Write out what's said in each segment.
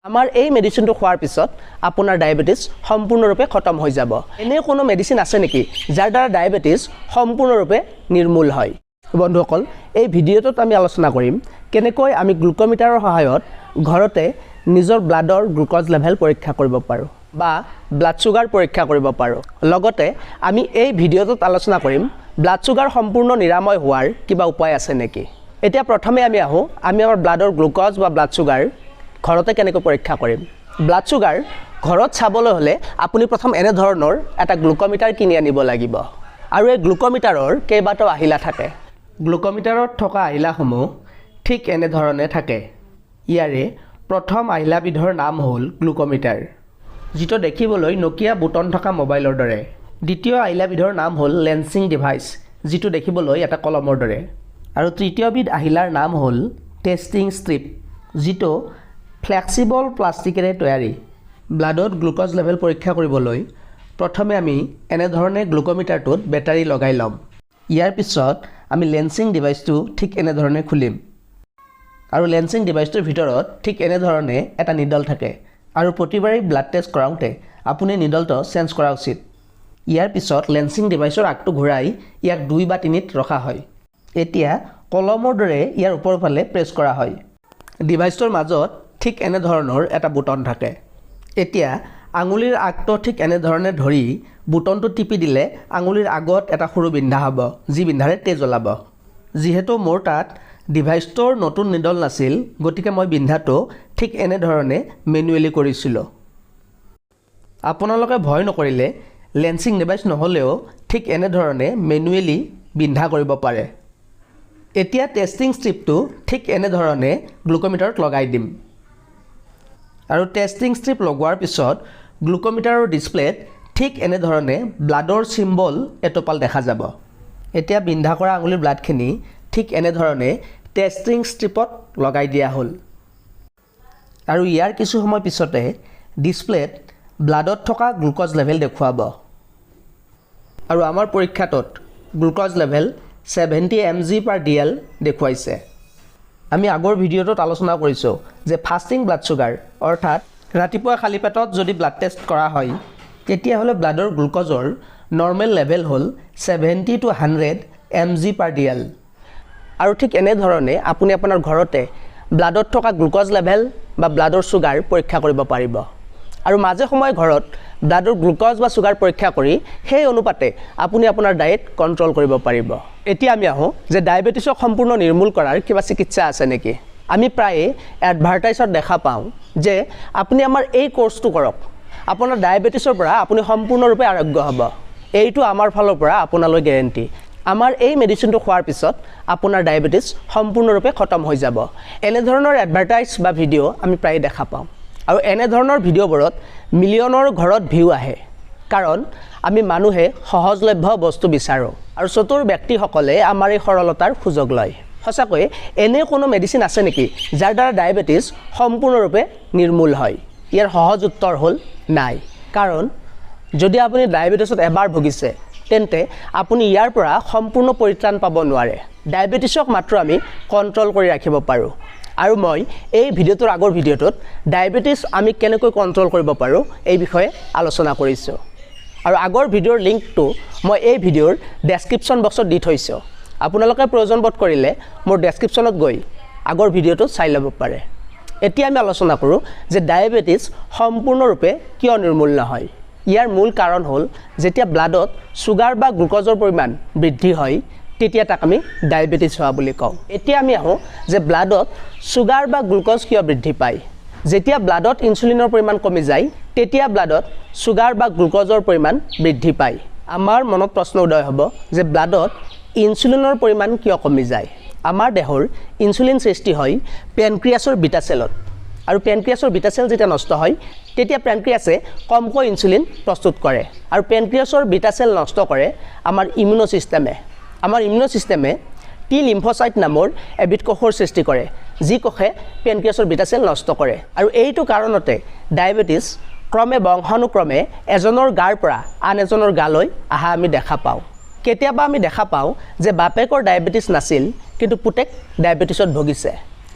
আমাৰ এই মেডিচিনটো খোৱাৰ পিছত আপোনাৰ ডায়াবেটিছ সম্পূৰ্ণৰূপে খতম হৈ যাব। এনে কোনো মেডিচিন আছে নেকি যাৰ দ্বাৰা ডায়াবেটিছ সম্পূৰ্ণৰূপে নিৰ্মূল হয়? বন্ধুসকল, এই ভিডিঅ'টোত আমি আলোচনা কৰিম কেনেকৈ আমি গ্লুকোমিটাৰৰ সহায়ত ঘৰতে নিজৰ ব্লাডৰ গ্লুক'জ লেভেল পৰীক্ষা কৰিব পাৰোঁ বা ব্লাড চুগাৰ পৰীক্ষা কৰিব পাৰোঁ। লগতে আমি এই ভিডিঅ'টোত আলোচনা কৰিম ব্লাড চুগাৰ সম্পূৰ্ণ নিৰাময় হোৱাৰ কিবা উপায় আছে নেকি। এতিয়া প্ৰথমে আমি আমাৰ ব্লাডৰ গ্লুক'জ বা ব্লাড চুগাৰ ঘৰতে কেনেকৈ পৰীক্ষা কৰিম। ব্লাড চুগাৰ ঘৰত চাবলৈ হ'লে আপুনি প্ৰথম এনে ধৰণৰ এটা গ্লুকোমিটাৰ কিনি আনিব লাগিব আৰু এই গ্লুকোমিটাৰৰ কেইবাটাও আহিলা থাকে। গ্লুকোমিটাৰত থকা আহিলাসমূহ ঠিক এনেধৰণে থাকে। ইয়াৰে প্ৰথম আহিলাবিধৰ নাম হ'ল গ্লুকোমিটাৰ, যিটো দেখিবলৈ নকিয়া বুটন থকা মোবাইলৰ দৰে। দ্বিতীয় আহিলাবিধৰ নাম হ'ল লেন্সিং ডিভাইচ, যিটো দেখিবলৈ এটা কলমৰ দৰে। আৰু তৃতীয়বিধ আহিলাৰ নাম হ'ল টেষ্টিং ষ্ট্ৰিপ, যিটো ফ্লেক্সিবল প্লাষ্টিকেৰে তৈয়াৰী। ব্লাডত গ্লুক'জ লেভেল পৰীক্ষা কৰিবলৈ প্ৰথমে আমি এনেধৰণে গ্লুকোমিটাৰটোত বেটাৰী লগাই ল'ম। ইয়াৰ পিছত আমি লেন্সিং ডিভাইচটো ঠিক এনেধৰণে খুলিম আৰু লেন্সিং ডিভাইচটোৰ ভিতৰত ঠিক এনেধৰণে এটা নিডল থাকে আৰু প্ৰতিবাৰেই ব্লাড টেষ্ট কৰাওঁতে আপুনি নিডলটো চেঞ্জ কৰা উচিত। ইয়াৰ পিছত লেন্সিং ডিভাইচৰ আগটো ঘূৰাই ইয়াক 2 বা 3ত ৰখা হয়। এতিয়া কলমৰ দৰে ইয়াৰ ওপৰৰ ফালে প্ৰেছ কৰা হয়। ডিভাইচটোৰ মাজত ঠিক এনেধৰণৰ এটা বুটন থাকে। এতিয়া আঙুলিৰ আগটো ঠিক এনেধৰণে ধৰি বুটনটো টিপি দিলে আঙুলিৰ আগত এটা সৰু বিন্ধা হ'ব, যি বিন্ধাৰে তেজ ওলাব। যিহেতু মোৰ তাত ডিভাইচটোৰ নতুন নিডল নাছিল, গতিকে মই বিন্ধাটো ঠিক এনেধৰণে মেনুৱেলি কৰিছিলোঁ। আপোনালোকে ভয় নকৰিলে লেন্সিং ডিভাইচ নহ'লেও ঠিক এনেধৰণে মেনুৱেলি বিন্ধা কৰিব পাৰে। এতিয়া টেষ্টিং ষ্ট্ৰিপটো ঠিক এনেধৰণে গ্লুকোমিটাৰত লগাই দিম আৰু টেষ্টিং ষ্ট্ৰিপ লগোৱাৰ পিছত গ্লুকোমিটাৰৰ ডিছপ্লেত ঠিক এনেধৰণে ব্লাডৰ চিম্বল এটোপাল দেখা যাব। এতিয়া বিন্ধা কৰা আঙুলিৰ ব্লাডখিনি ঠিক এনেধৰণে টেষ্টিং ষ্ট্ৰিপত লগাই দিয়া হ'ল আৰু ইয়াৰ কিছু সময় পিছতে ডিছপ্লেত ব্লাডত থকা গ্লুক'জ লেভেল দেখুৱাব আৰু আমাৰ পৰীক্ষাটোত গ্লুক'জ লেভেল 70 mg/dl দেখুৱাইছে। আমি আগৰ ভিডিঅ'টোত আলোচনা কৰিছোঁ যে ফাষ্টিং ব্লাড চুগাৰ অৰ্থাৎ ৰাতিপুৱা খালী পেটত যদি ব্লাড টেষ্ট কৰা হয় তেতিয়াহ'লে ব্লাডৰ গ্লুক'জৰ নৰ্মেল লেভেল হ'ল 70 to 100 mg/dl। আৰু ঠিক এনেধৰণে আপুনি আপোনাৰ ঘৰতে ব্লাডত থকা গ্লুক'জ লেভেল বা ব্লাডৰ চুগাৰ পৰীক্ষা কৰিব পাৰিব আৰু মাজে সময়ে ঘৰত ব্লাডৰ গ্লুক'জ বা চুগাৰ পৰীক্ষা কৰি সেই অনুপাতে আপুনি আপোনাৰ ডায়েট কণ্ট্ৰল কৰিব পাৰিব। এতিয়া আমি যে ডায়েবেটিছক সম্পূৰ্ণ নিৰ্মূল কৰাৰ কিবা চিকিৎসা আছে নেকি। আমি প্ৰায়ে এডভাৰটাইজত দেখা পাওঁ যে আপুনি আমাৰ এই কোৰ্চটো কৰক, আপোনাৰ ডায়েবেটিছৰ পৰা আপুনি সম্পূৰ্ণৰূপে আৰোগ্য হ'ব। এইটো আমাৰ ফালৰ পৰা আপোনালৈ গেৰেণ্টি। আমাৰ এই মেডিচিনটো খোৱাৰ পিছত আপোনাৰ ডায়েবেটিছ সম্পূৰ্ণৰূপে খতম হৈ যাব। এনেধৰণৰ এডভাৰটাইজ বা ভিডিঅ' আমি প্ৰায়ে দেখা পাওঁ আৰু এনেধৰণৰ ভিডিঅ'বোৰত মিলিয়নৰ ঘৰত ভিউ আহে, কাৰণ আমি মানুহে সহজলভ্য বস্তু বিচাৰোঁ আৰু চতুৰ ব্যক্তিসকলে আমাৰ এই সৰলতাৰ সুযোগ লয়। সঁচাকৈ এনে কোনো মেডিচিন আছে নেকি যাৰ দ্বাৰা ডায়েবেটিছ সম্পূৰ্ণৰূপে নিৰ্মূল হয়? ইয়াৰ সহজ উত্তৰ হ'ল নাই। কাৰণ যদি আপুনি ডায়েবেটিছত এবাৰ ভুগিছে তেন্তে আপুনি ইয়াৰ পৰা সম্পূৰ্ণ পৰিত্ৰাণ পাব নোৱাৰে। ডায়েবেটিছক মাত্ৰ আমি কণ্ট্ৰল কৰি ৰাখিব পাৰোঁ আৰু মই এই ভিডিঅ'টোৰ আগৰ ভিডিঅ'টোত ডায়েবেটিছ আমি কেনেকৈ কণ্ট্ৰল কৰিব পাৰোঁ এই বিষয়ে আলোচনা কৰিছোঁ আৰু আগৰ ভিডিঅ'ৰ লিংকটো মই এই ভিডিঅ'ৰ ডেছক্ৰিপশ্যন বক্সত দি থৈছোঁ। আপোনালোকে প্ৰয়োজন বোধ কৰিলে মোৰ ডেছক্ৰিপশ্যনত গৈ আগৰ ভিডিঅ'টো চাই ল'ব পাৰে। এতিয়া আমি আলোচনা কৰোঁ যে ডায়েবেটিছ সম্পূৰ্ণৰূপে কিয় নিৰ্মূল নহয়। ইয়াৰ মূল কাৰণ হ'ল যেতিয়া ব্লাডত চুগাৰ বা গ্লুক'জৰ পৰিমাণ বৃদ্ধি হয় তেতিয়া তাক আমি ডায়েবেটিছ হোৱা বুলি কওঁ। এতিয়া আমি যে ব্লাডত চুগাৰ বা গ্লুক'জ কিয় বৃদ্ধি পায়। যেতিয়া ব্লাডত ইনচুলিনৰ পৰিমাণ কমি যায় তেতিয়া ব্লাডত চুগাৰ বা গ্লুক'জৰ পৰিমাণ বৃদ্ধি পায়। আমাৰ মনত প্ৰশ্ন উদয় হ'ব যে ব্লাডত ইনচুলিনৰ পৰিমাণ কিয় কমি যায়। আমাৰ দেহৰ ইনচুলিন সৃষ্টি হয় পেনক্ৰিয়াছৰ বিটা চেলত আৰু পেনক্ৰিয়াছৰ বিটা চেল যেতিয়া নষ্ট হয় তেতিয়া পেনক্ৰিয়াছে কমকৈ ইনচুলিন প্ৰস্তুত কৰে আৰু পেনক্ৰিয়াছৰ বিটা চেল নষ্ট কৰে আমাৰ ইমিউনো ছিষ্টেমে। আমাৰ ইমিউনো ছিষ্টেমে টি লিম্ফোচাইট নামৰ এবিধ কোষৰ সৃষ্টি কৰে, যি কোষে পেনক্ৰিয়াছৰ বিটা চেল নষ্ট কৰে আৰু এইটো কাৰণতে ডায়েবেটিছ ক্ৰমে বংশানুক্ৰমে এজনৰ গাৰ পৰা আন এজনৰ গালৈ অহা আমি দেখা পাওঁ। কেতিয়াবা আমি দেখা পাওঁ যে বাপেকৰ ডায়েবেটিছ নাছিল কিন্তু পুতেক ডায়েবেটিছত ভুগিছে।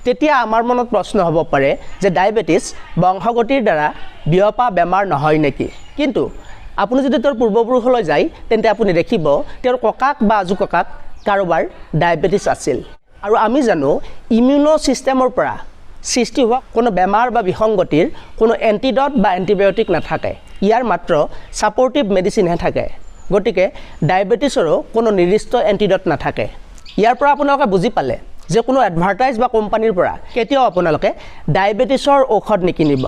তেতিয়া আমাৰ মনত প্ৰশ্ন হ'ব পাৰে যে ডায়েবেটিছ বংশগতিৰ দ্বাৰা বিয়পা বেমাৰ নহয় নেকি কিন্তু আপুনি যদি তেওঁৰ পূৰ্বপুৰুষলৈ যায় তেন্তে আপুনি দেখিব তেওঁৰ ককাক বা আজু ককাক কাৰোবাৰ ডায়েবেটিছ আছিল আৰু আমি জানো ইমিউনো সিস্টেমৰ পৰা সৃষ্টি হোৱা কোনো বেমাৰ বা বিসংগতিৰ কোনো এন্টিডট বা এন্টিবায়োটিক নাথাকে ইয়াৰ মাত্ৰ সাপোৰ্টিভ মেডিচিনহে থাকে গতিকে ডায়েবেটিছৰো কোনো নিৰ্দিষ্ট এন্টিডট নাথাকে ইয়াৰ পৰা আপোনালোকে বুজি পালে যে কোনো এডভাৰটাইজ বা কোম্পানীৰ পৰা কেতিয়াও আপোনালোকে ডায়েবেটিছৰ ঔষধ নিকিনিব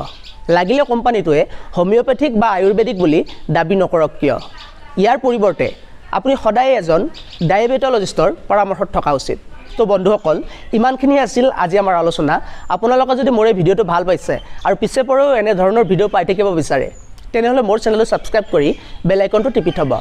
লাগিলে কোম্পানীটোৱে হোমিওপ্যাথিক বা আয়ুৰ্বেদিক বুলি দাবী নকৰক কিয় ইয়াৰ পৰিৱৰ্তে আপুনি সদায় এজন ডায়েবেটলজিষ্টৰ পৰামৰ্শত থকা উচিত তো বন্ধুসকল ইমানখিনি আছিল আজি আমাৰ আলোচনা আপোনালোকে যদি মোৰ এই ভিডিঅ'টো ভাল পাইছে আৰু পিছে পৰেও এনে ধৰণৰ ভিডিঅ' পাই থাকিব বিচাৰে তেনেহ'লে মোৰ চেনেলটো ছাবস্ক্ৰাইব কৰি বেল আইকনটো টিপি থ'ব